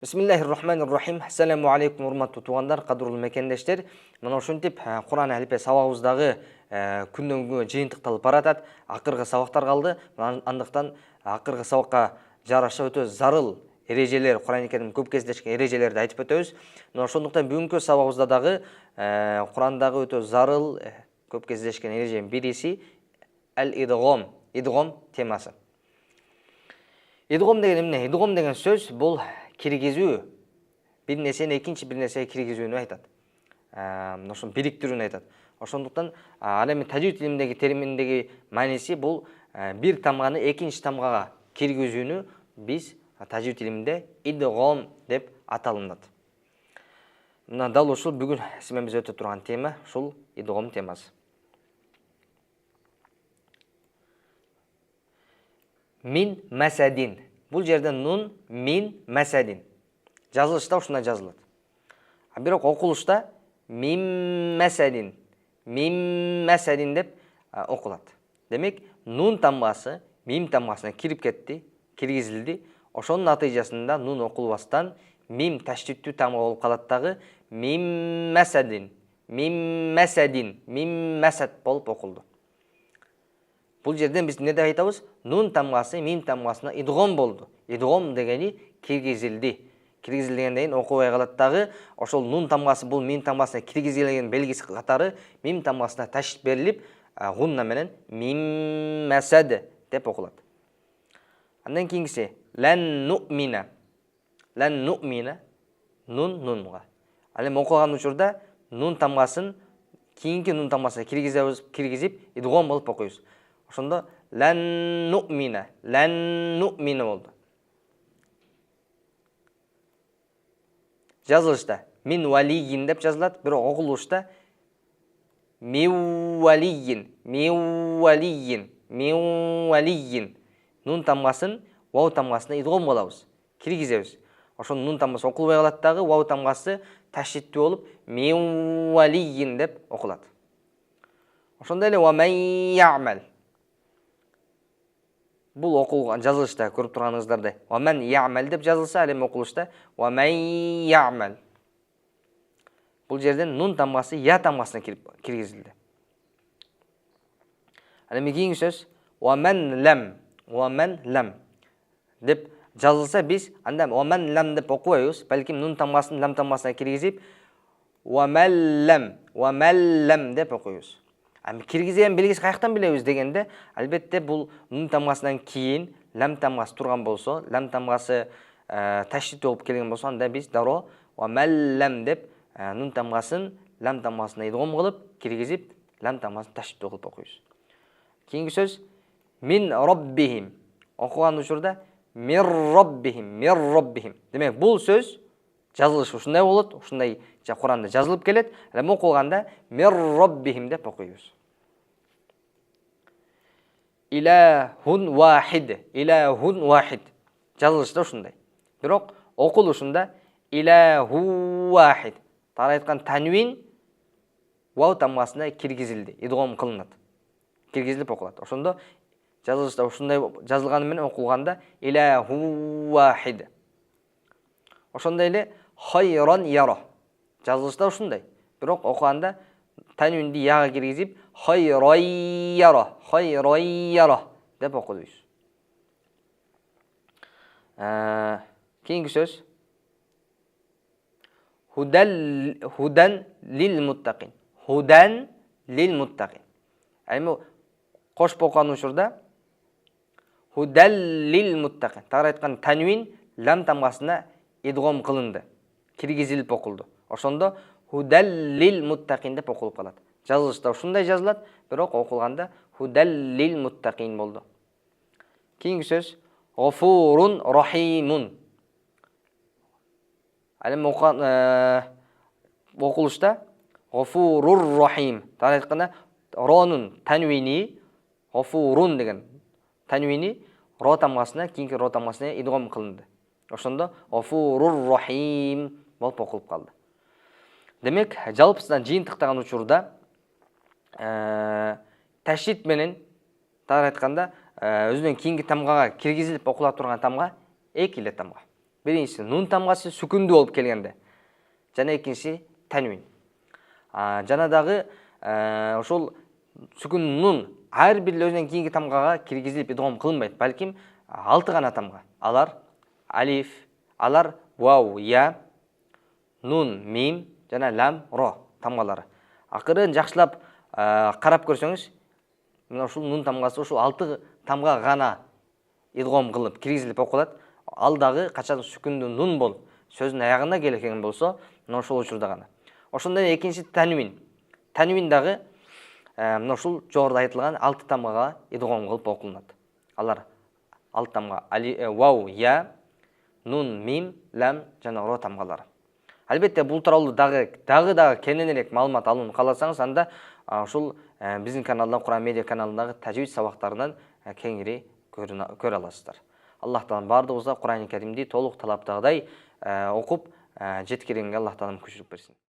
Бисмиллахир-рахманир-рахим. Ассаламу алейкум, урматтуу туугандар, кадырлуу мекендештер. Мына ушинтип Кур'ан алифбе сабагыбыздагы күндөн күнгө жыйынтыкталып баратат. Акыркы сабактар калды. Андыктан акыркы сабакка жараша өтө зарыл эрежелер, Кур'ан Керим көп кездешкен эрежелерди айтып өтөбүз. Мына ошондуктан бүгүнкү сабагыбызда дагы Кур'андагы өтө зарыл көп кездешкен эреженин бириси ал-идгом, идгом темасы. Идгом деген эмне? Идгом деген сөз бул киргизүү, бир нерсени экинчи бир нерсеге киргизүүнү айтат. Ошону бириктирүүнү айтат. Ошондуктан ал эми тажвид илиминдеги терминдеги мааниси бул бир тамганы экинчи тамгага киргизүүнү биз тажвид илиминде идгом деп аталынат. Мына дал ушул бүгүн сиз менен биз өтө турган тема ушул идгом темасы. Мин масадин. Бул жерде нун мин масадин. Жазылышта ушундай жазылат. А бирок окулушта мин масадин деп окулат. Демек, нун тамгасы мим тамгасына кирип кетти, киргизилди. Ошонун натыйжасында нун окулбастан мим таштиттүү тамга болуп калат дагы мин масад болуп окулду. Бул жерден биз эмне деп айтабыз? Нун тамгасы мим тамгасына идгом болду. Идгом дегени киргизилди. Киргизилгенден кийин окубай калат дагы ошол нун тамгасы бул мим тамгасына киргизилген белгиси катары мим тамгасына таштит берилип, гунна менен мим масад деп окулат. Андан кийинкиси лан ну'мина. Лан ну'мина нунга. Ал эми окулган учурда нун тамгасын кийинки нун тамгасына киргизип идгом болуп окуйбуз. Ошондо лан ну'мина болду. Жазылышта мин валийин деп жазылат, бирок окулушта миуалийин. Нун тамгасын вау тамгасына идгом кылабыз, киргизебиз. Ошону нун тамгасы окулбай калат дагы вау тамгасы таштиттүү болуп миуалийин деп окулат. Ошондой эле ва ман я'мал. Бул окулган жазылышта көрүп турганыңыздардай ва ман я'мал деп жазылса, ал эми окулушта ва ман я'мал. Бул жерден нун тамгасы я тамгасына киргизилди. Ал эми кийинки сөз ва ман лам деп жазылса, биз анда ва ман лам деп окубайбыз, балким нун тамгасын лам тамгасына киргизип ва ман лам деп окуйбуз. Ами киргизген белгиси каяктан билебиз дегенде, албетте бул нун тамгасынан кийин лам тамгасы турган болсо, лам тамгасы таштит болуп келген болсо, анда биз дароо ва ман лам деп нун тамгасын лам тамгасына идгом кылып, киргизип, лам тамгасын таштиттүү кылып окуйбуз. Кийинки сөз мин роббихим. Окуган учурда мир роббихим. Демек, бул сөз жазылышы ушундай болот, ушундай Кур'анда жазылып келет. Эми окулганда мир роббихим деп окуйбуз. Илахун вахид. Жазылышта ушундай. Бирок окулушунда илаху вахид. Тагы айткан танвин вау тамгасына киргизилди, идгом кылынат. Киргизилип окулат. Ошондо жазылышта ушундай жазылганы менен окулганда илаху вахид. Ошондой эле хайран яра. Жазылышта ушундай. Бирок окуганда танвинди яга киргизип хайран яра деп окуйбуз. Кийинки сөз худан лил муттакин. Эми кошуп окуган учурда худан лил муттакин. Тагы айткан танвин лам тамгасына идгом кылынды, киргизилип окулду. Ошондо худан лил муттакин деп окулуп калат. Жазылышта ушундай жазылат, бирок окулганда худан лил муттакин болду. Кийинки сөз гофурун рахимун. Ал эми окулушта гофурур рахим. Тагы айтканда ронун танвини гофурун деген танвини ро тамгасына, кийинки ро тамгасына идгом кылынды. Ошондо гофурур рахим болуп окулуп калды. Демек, жалпысынан жыйынтыктаган учурда таштит менен тагы айтканда өзүнөн кийинки тамгага киргизилип окула турган тамга эки эле тамга. Биринчиси нун тамгасы сүкүндүү болуп келгенде. Жана экинчиси танвин. Жана дагы ошол сүкүн нун ар бир өзүнөн кийинки тамгага киргизилип идгом кылынбайт, балким 6 гана тамга. Алар алиф, алар вау, я, нун, мим жана лам, ро тамгалары. Акырын жакшылап карап көрсөңүз, мына ушул нун тамгасы ушул 6 тамга гана идгом кылып киргизилип окулат. Ал дагы качан сүкүндүү нун болуп сөздүн аягына келген болсо, мына ошол учурда гана. Ошондон экинчи танвин. Танвин дагы мына ушул жогоруда айтылган 6 тамгага идгом кылып окулат. Алар 6 тамга вау, я, нун, мим, лам жана ро тамгалары. Албетте бул тууралуу дагы кененирээк маалымат алууну кааласаңыз, анда ушул биздин каналда, Кур'ан медиа каналындагы тажвид сабактарынан кеңири көрө аласыздар. Аллах таалам бардыгыбызга Кур'ан Каримди толук талаптагыдай окуп жеткиргенге Аллах таалам күчүрүп берсин.